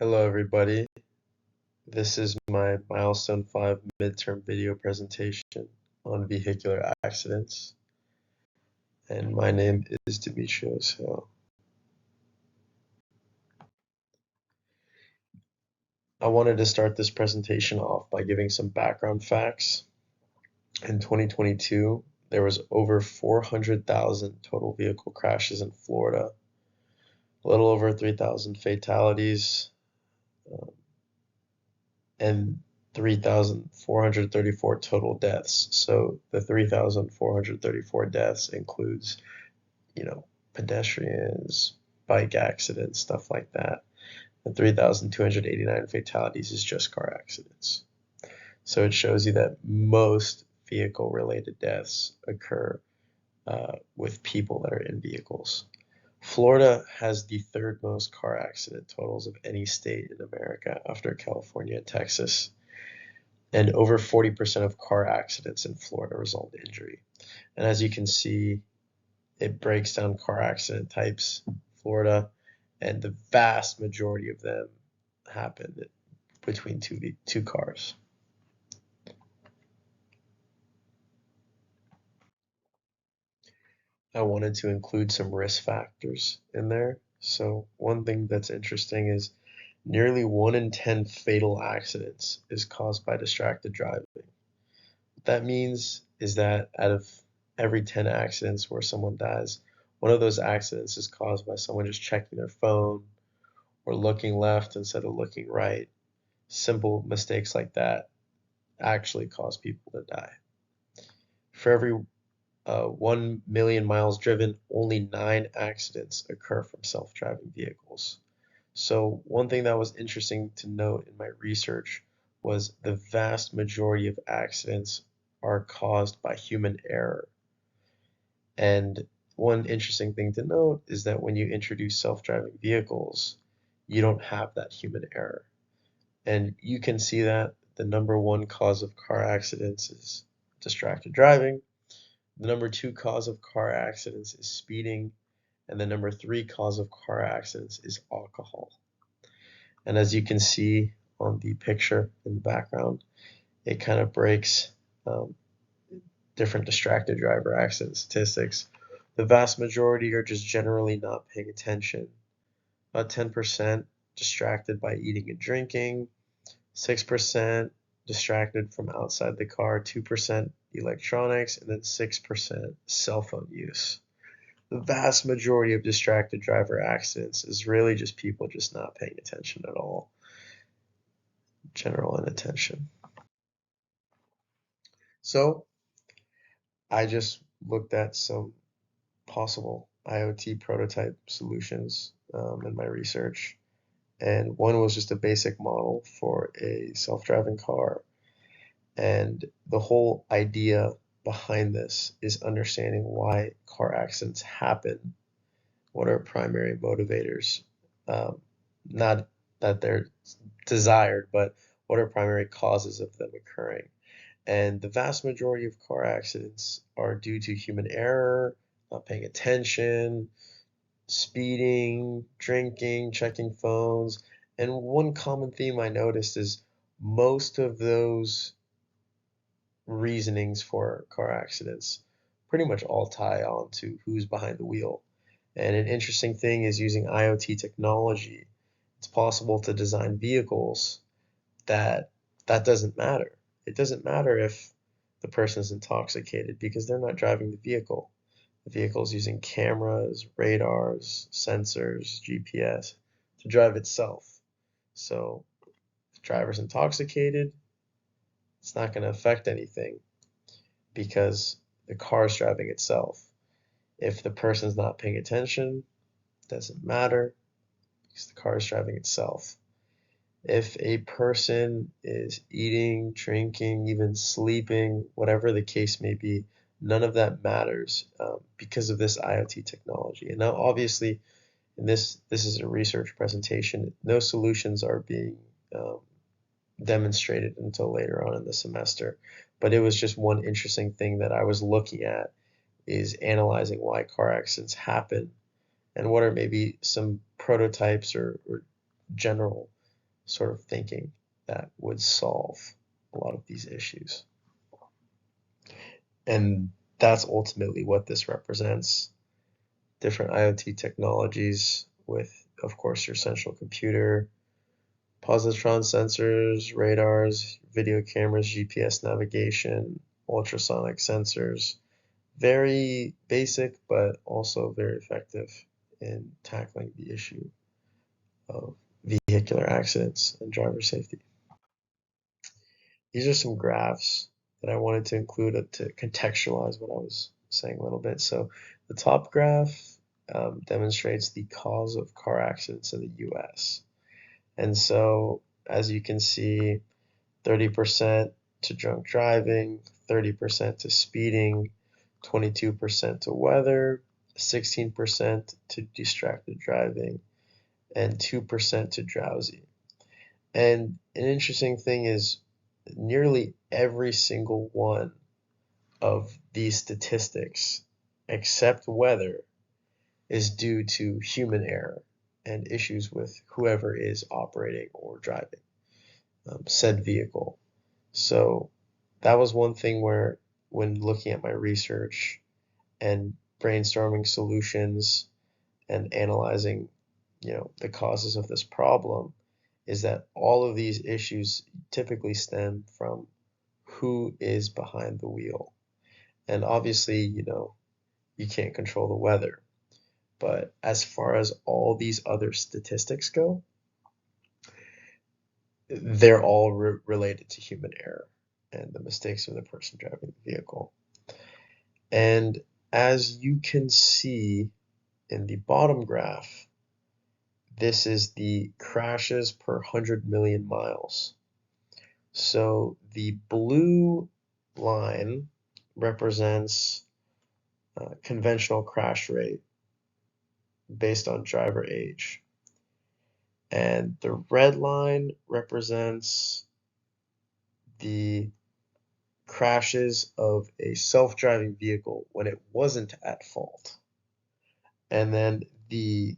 Hello, everybody. This is my Milestone 5 midterm video presentation on vehicular accidents, and my name is Demetrios. So I wanted to start this presentation off by giving some background facts. In 2022, there was over 400,000 total vehicle crashes in Florida, a little over 3,000 fatalities, um, and 3,434 total deaths. So the 3,434 deaths includes, pedestrians, bike accidents, stuff like that. The 3,289 fatalities is just car accidents. So it shows you that most vehicle-related deaths occur with people that are in vehicles. Florida has the third most car accident totals of any state in America after California and Texas. And over 40% of car accidents in Florida result in injury. And as you can see, it breaks down car accident types, Florida, and the vast majority of them happen between two cars. I wanted to include some risk factors in there. So one thing that's interesting is nearly 1 in 10 fatal accidents is caused by distracted driving. What that means is that out of every 10 accidents where someone dies, one of those accidents is caused by someone just checking their phone or looking left instead of looking right. Simple mistakes like that actually cause people to die. For every 1 million miles driven, only 9 accidents occur from self-driving vehicles. So one thing that was interesting to note in my research was the vast majority of accidents are caused by human error. And one interesting thing to note is that when you introduce self-driving vehicles, you don't have that human error. And you can see that the number one cause of car accidents is distracted driving. The number two cause of car accidents is speeding. And the number three cause of car accidents is alcohol. And as you can see on the picture in the background, it kind of breaks different distracted driver accident statistics. The vast majority are just generally not paying attention. About 10% distracted by eating and drinking, 6% distracted from outside the car, 2% electronics, and then 6% cell phone use. The vast majority of distracted driver accidents is really just people just not paying attention at all. General inattention. So I just looked at some possible IoT prototype solutions in my research. And one was just a basic model for a self-driving car. And the whole idea behind this is understanding why car accidents happen, what are primary motivators, not that they're desired, but what are primary causes of them occurring. And the vast majority of car accidents are due to human error, not paying attention, speeding, drinking, checking phones. And one common theme I noticed is most of those reasonings for car accidents pretty much all tie on to who's behind the wheel. And an interesting thing is using IoT technology, it's possible to design vehicles that doesn't matter. It doesn't matter if the person is intoxicated because they're not driving the vehicle. The vehicle is using cameras, radars, sensors, GPS to drive itself. So if the driver's intoxicated, it's not going to affect anything because the car is driving itself. If the person's not paying attention, it doesn't matter because the car is driving itself. If a person is eating, drinking, even sleeping, whatever the case may be, none of that matters because of this IoT technology. And now, obviously, in this is a research presentation. No solutions are being demonstrated until later on in the semester. But it was just one interesting thing that I was looking at is analyzing why car accidents happen and what are maybe some prototypes or general sort of thinking that would solve a lot of these issues. And that's ultimately what this represents. Different IoT technologies with, of course, your central computer, positron sensors, radars, video cameras, GPS navigation, ultrasonic sensors. Very basic, but also very effective in tackling the issue of vehicular accidents and driver safety. These are some graphs that I wanted to include to contextualize what I was saying a little bit. So the top graph demonstrates the cause of car accidents in the US. And so, as you can see, 30% to drunk driving, 30% to speeding, 22% to weather, 16% to distracted driving, and 2% to drowsy. And an interesting thing is nearly every single one of these statistics, except weather, is due to human error and issues with whoever is operating or driving said vehicle. So that was one thing where, when looking at my research and brainstorming solutions and analyzing, the causes of this problem, is that all of these issues typically stem from who is behind the wheel. And obviously, you can't control the weather. But as far as all these other statistics go, they're all related to human error and the mistakes of the person driving the vehicle. And as you can see in the bottom graph, this is the crashes per 100 million miles. So the blue line represents conventional crash rate based on driver age. And the red line represents the crashes of a self-driving vehicle when it wasn't at fault. And then the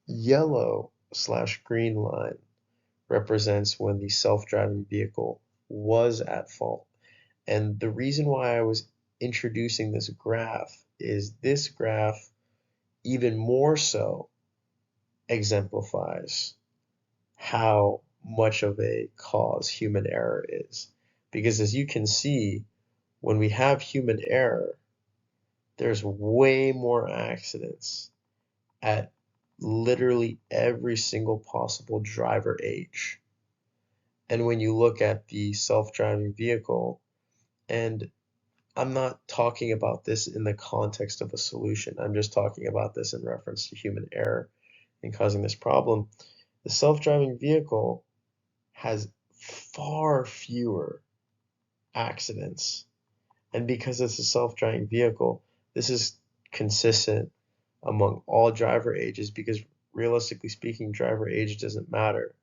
yellow/green line represents when the self-driving vehicle was at fault. And the reason why I was introducing this graph is this graph even more so exemplifies how much of a cause human error is. Because as you can see, when we have human error, there's way more accidents at literally every single possible driver age. And when you look at the self-driving vehicle, and I'm not talking about this in the context of a solution, I'm just talking about this in reference to human error in causing this problem. The self-driving vehicle has far fewer accidents. And because it's a self-driving vehicle, this is consistent among all driver ages, because realistically speaking, driver age doesn't matter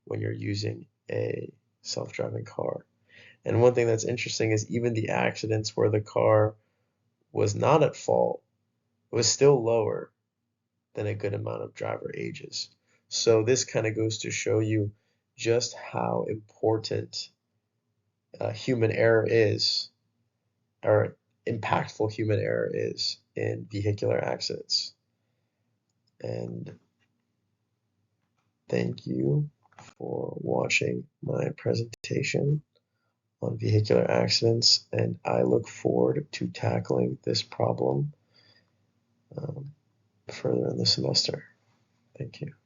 when you're using a self-driving car. And one thing that's interesting is even the accidents where the car was not at fault was still lower than a good amount of driver ages. So this kind of goes to show you just how important human error is, or impactful human error is, in vehicular accidents. And thank you for watching my presentation on vehicular accidents, and I look forward to tackling this problem further in the semester. Thank you.